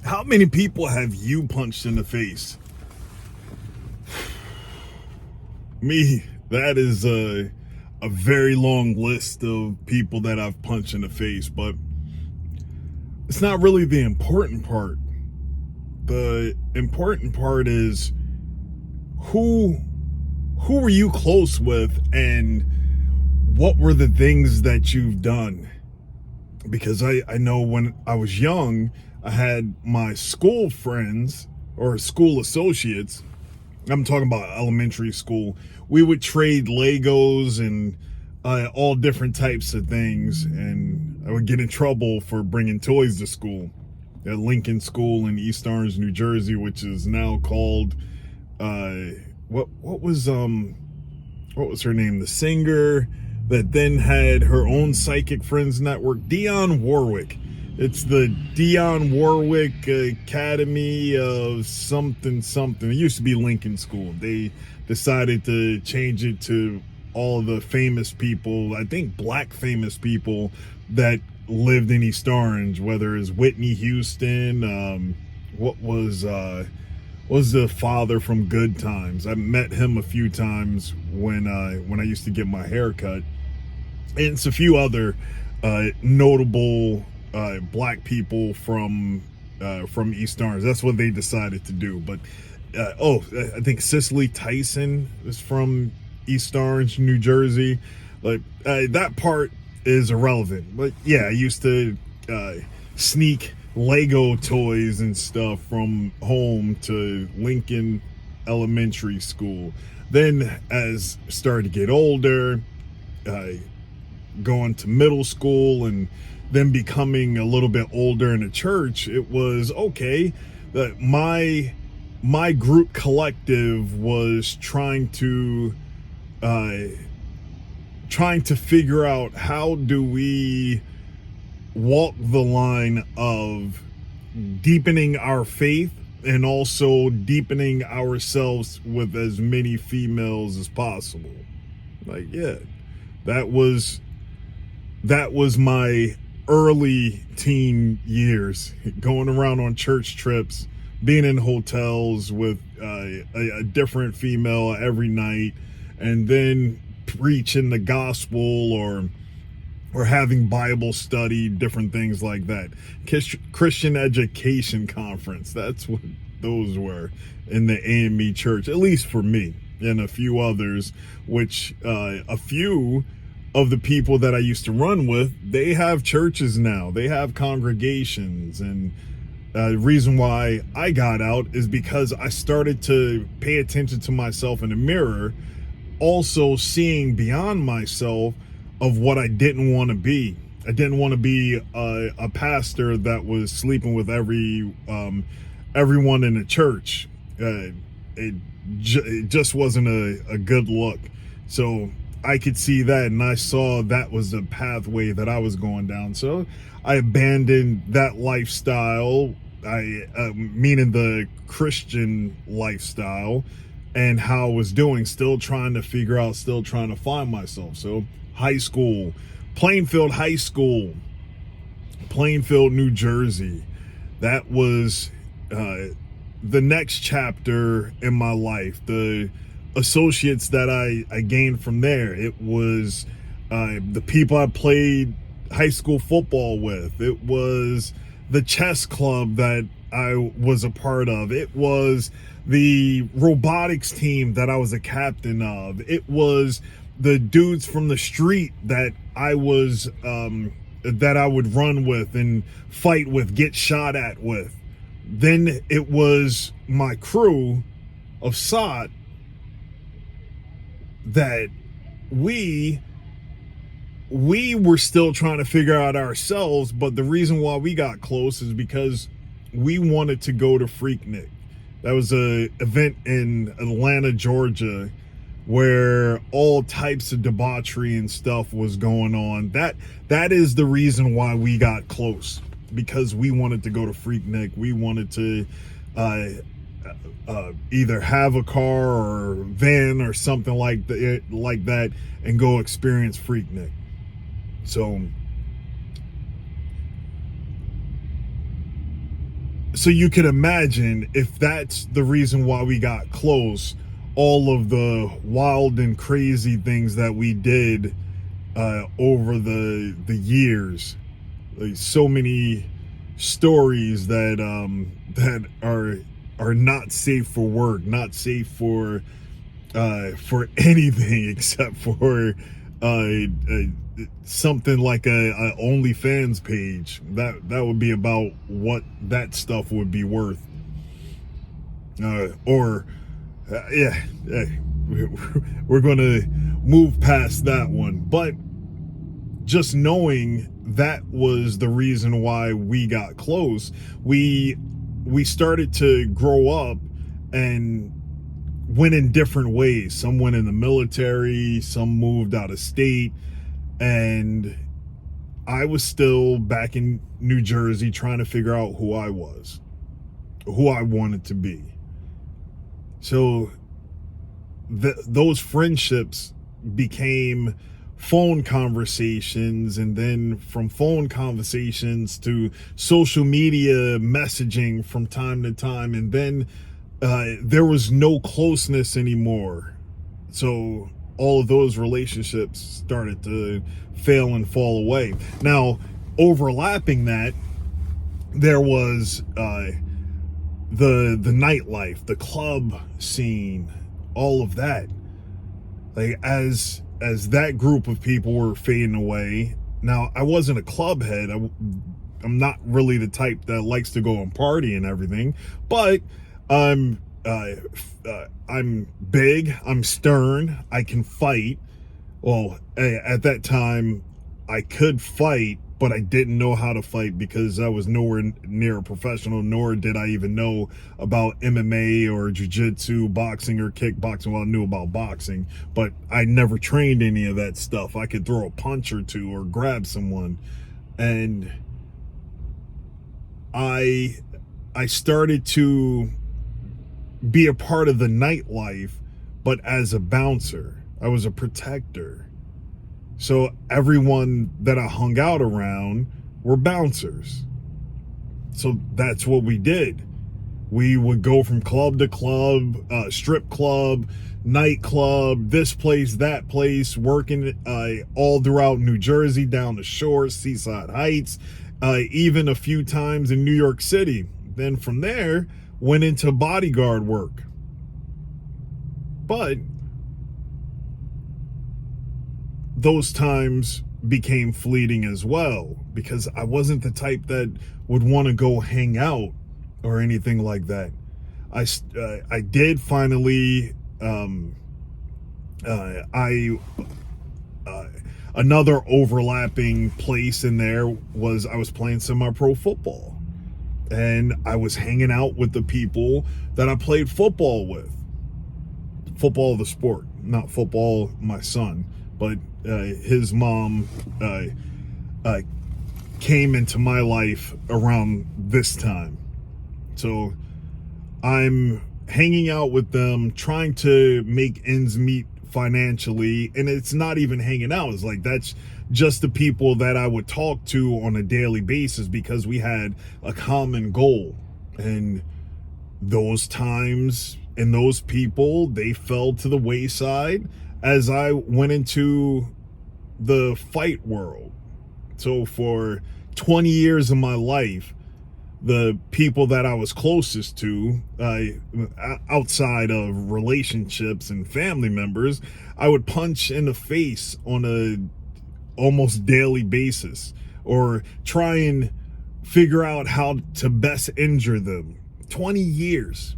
How many people have you punched in the face? Me, that is a very long list of people that I've punched in the face, but it's not really the important part. The important part is who who were you close with, and what were the things that you've done? Because I know when I was young, I had my school friends or school associates. I'm talking about elementary school. We would trade Legos and all different types of things, and I would get in trouble for bringing toys to school. At Lincoln School in East Orange, New Jersey, which is now called uh, what was her name? The singer that then had her own Psychic Friends Network, Dionne Warwick. It's the Dionne Warwick Academy of something something. It used to be Lincoln School. They decided to change it to all the famous people, I think black famous people that lived in East Orange, whether it's Whitney Houston, what was the father from Good Times? I met him a few times when I used to get my hair cut. And it's a few other notable black people from East Orange. That's what they decided to do. But I think Cicely Tyson is from East Orange, New Jersey. Like that part is irrelevant. But yeah, I used to sneak Lego toys and stuff from home to Lincoln Elementary School. Then as I started to get older, going to middle school and then becoming a little bit older in the church, it was okay that my group collective was trying to figure out how do we walk the line of deepening our faith and also deepening ourselves with as many females as possible. Like, yeah, that was my early teen years, going around on church trips, being in hotels with a different female every night, and then preaching the gospel or having Bible study, different things like that. Christian Education Conference, that's what those were in the AME church, at least for me, and a few others, which a few of the people that I used to run with, they have churches now. They have congregations. And the reason why I got out is because I started to pay attention to myself in the mirror, also seeing beyond myself of what I didn't want to be. I didn't want to be a pastor that was sleeping with everyone in the church. It just wasn't a good look. So I could see that, and I saw that was the pathway that I was going down. So I abandoned that lifestyle, meaning the Christian lifestyle, and how I was doing, still trying to figure out, still trying to find myself. So high school, Plainfield High School, Plainfield, New Jersey. That was the next chapter in my life. The associates that I gained from there, it was the people I played high school football with. It was the chess club that I was a part of. It was the robotics team that I was a captain of. It was the dudes from the street that I was that I would run with and fight with, get shot at with. Then it was my crew of SOT that we were still trying to figure out ourselves, but the reason why we got close is because we wanted to go to Freaknik. That was a event in Atlanta, Georgia, where all types of debauchery and stuff was going on. That is the reason why we got close, because we wanted to go to Freaknik. We wanted to either have a car or van or something like that and go experience Freaknik. So So you can imagine if that's the reason why we got close, all of the wild and crazy things that we did over the years, like so many stories that that are not safe for work, not safe for anything except for something like a OnlyFans page. That would be about what that stuff would be worth. Or yeah, we're gonna move past that one. But just knowing that was the reason why we got close, we started to grow up and went in different ways. Some went in the military, some moved out of state, and I was still back in New Jersey trying to figure out who I was, who I wanted to be. So those friendships became phone conversations, and then from phone conversations to social media messaging from time to time, and then there was no closeness anymore. So all of those relationships started to fail and fall away. Now, overlapping that, there was the nightlife, the club scene, all of that. Like as that group of people were fading away. Now, I wasn't a club head. I'm not really the type that likes to go and party and everything, but I'm big, I'm stern, I can fight. Well, at that time, I could fight, but I didn't know how to fight because I was nowhere near a professional, nor did I even know about MMA or jiu-jitsu, boxing or kickboxing. Well, I knew about boxing, but I never trained any of that stuff. I could throw a punch or two or grab someone. And I started to be a part of the nightlife, but as a bouncer. I was a protector. So everyone that I hung out around were bouncers. So that's what we did. We would go from club to club, strip club, nightclub, this place, that place, working all throughout New Jersey, down the shore, Seaside Heights, even a few times in New York City. Then from there, went into bodyguard work. But those times became fleeting as well, because I wasn't the type that would want to go hang out or anything like that. I did finally another overlapping place in there was I was playing semi-pro football, and I was hanging out with the people that I played football with. Football, the sport, not football, my son, but his mom came into my life around this time. So I'm hanging out with them, trying to make ends meet financially. And it's not even hanging out. It's like, that's just the people that I would talk to on a daily basis because we had a common goal. And those times and those people, they fell to the wayside as I went into the fight world. So for 20 years of my life, the people that I was closest to, outside of relationships and family members, I would punch in the face on a almost daily basis, or try and figure out how to best injure them. 20 years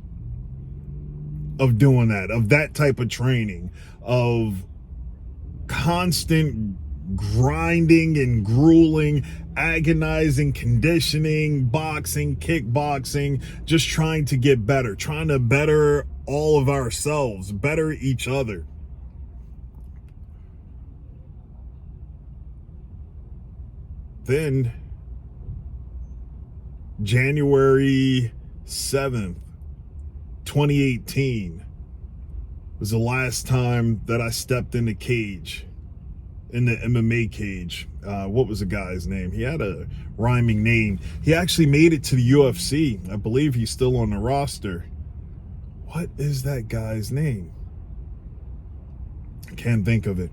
of doing that, of that type of training, of constant grinding and grueling, agonizing conditioning, boxing, kickboxing, just trying to get better, trying to better all of ourselves, better each other. Then January 7th, 2018 was the last time that I stepped in the cage. in the MMA cage. What was the guy's name? He had a rhyming name. He actually made it to the UFC. I believe he's still on the roster. What is that guy's name? I can't think of it.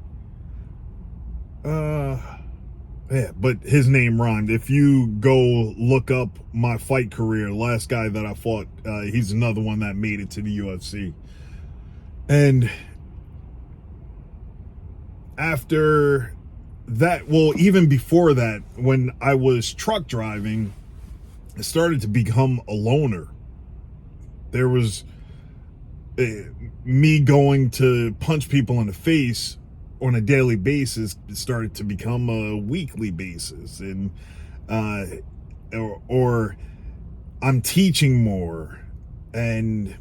Yeah, but his name rhymed. If you go look up my fight career, last guy that I fought, he's another one that made it to the UFC. And after that, well, even before that, when I was truck driving, I started to become a loner. There was me going to punch people in the face on a daily basis. It started to become a weekly basis, and or I'm teaching more, and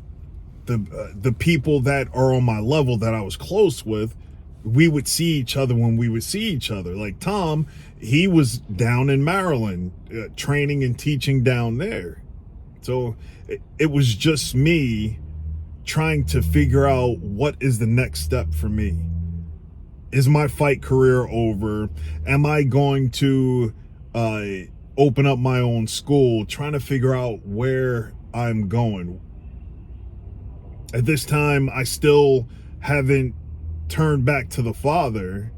the people that are on my level that I was close with, we would see each other when we would see each other. Like Tom, he was down in Maryland, training and teaching down there. So it was just me trying to figure out what is the next step for me. Is my fight career over? Am I going to open up my own school? Trying to figure out where I'm going. At this time, I still haven't turned back to the Father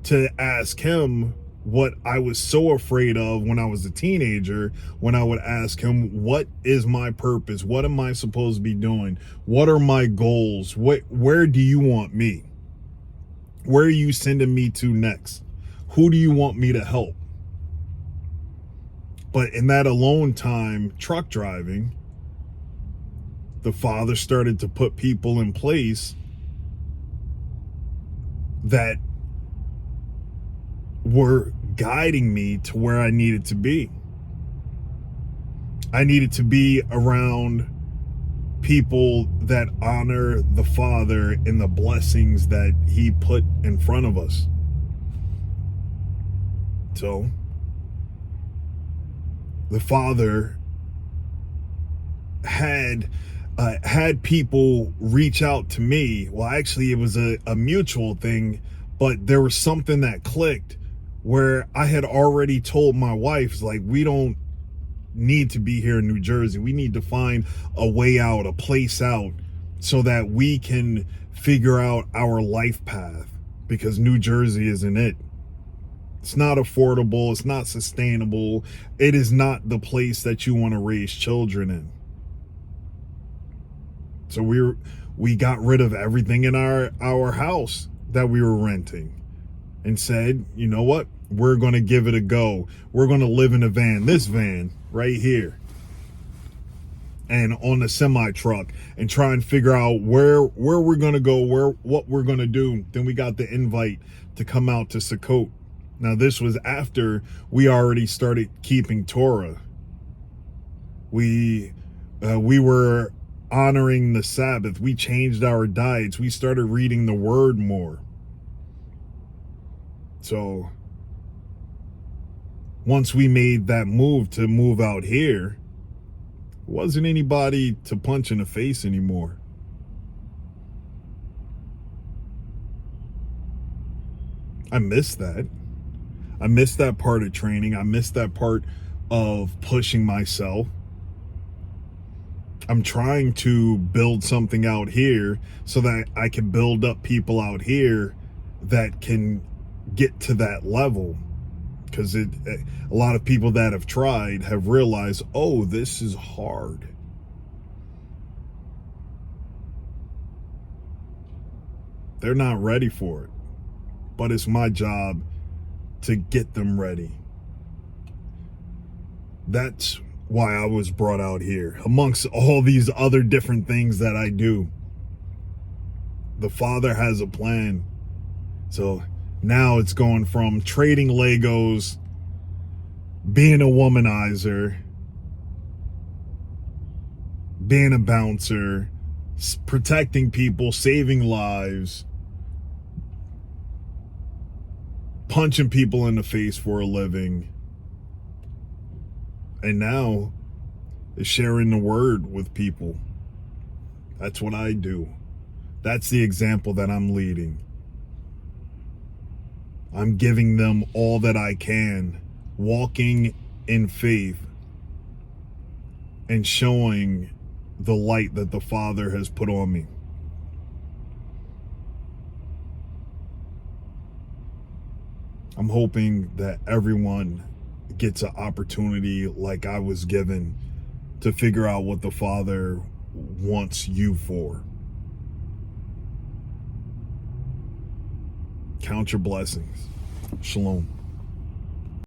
to ask him what I was so afraid of when I was a teenager, when I would ask him, what is my purpose? What am I supposed to be doing? What are my goals? Where do you want me? Where are you sending me to next? Who do you want me to help? But in that alone time, truck driving, the Father started to put people in place that were guiding me to where I needed to be. I needed to be around people that honor the Father and the blessings that he put in front of us. So the Father had people reach out to me. Well, actually, it was a mutual thing, but there was something that clicked where I had already told my wife, like, we don't need to be here in New Jersey. We need to find a way out, a place out, so that we can figure out our life path, because New Jersey isn't it. It's not affordable. It's not sustainable. It is not the place that you want to raise children in. So we got rid of everything in our house that we were renting and said, you know what? We're going to give it a go. We're going to live in a van, this van right here, and on the semi truck, and try and figure out where we're going to go, what we're going to do. Then we got the invite to come out to Sukkot. Now, this was after we already started keeping Torah. We were honoring the Sabbath. We changed our diets. We started reading the Word more. So once we made that move to move out here, wasn't anybody to punch in the face anymore. I miss that. I miss that part of training. I miss that part of pushing myself. I'm trying to build something out here so that I can build up people out here that can get to that level. Because a lot of people that have tried have realized, oh, this is hard. They're not ready for it. But it's my job to get them ready. That's why I was brought out here, amongst all these other different things that I do. The Father has a plan. So now it's going from trading Legos, being a womanizer, being a bouncer, protecting people, saving lives, punching people in the face for a living. And now is sharing the word with people. That's what I do. That's the example that I'm leading. I'm giving them all that I can, walking in faith and showing the light that the Father has put on me. I'm hoping that everyone gets an opportunity like I was given to figure out what the Father wants you for. Count your blessings. Shalom.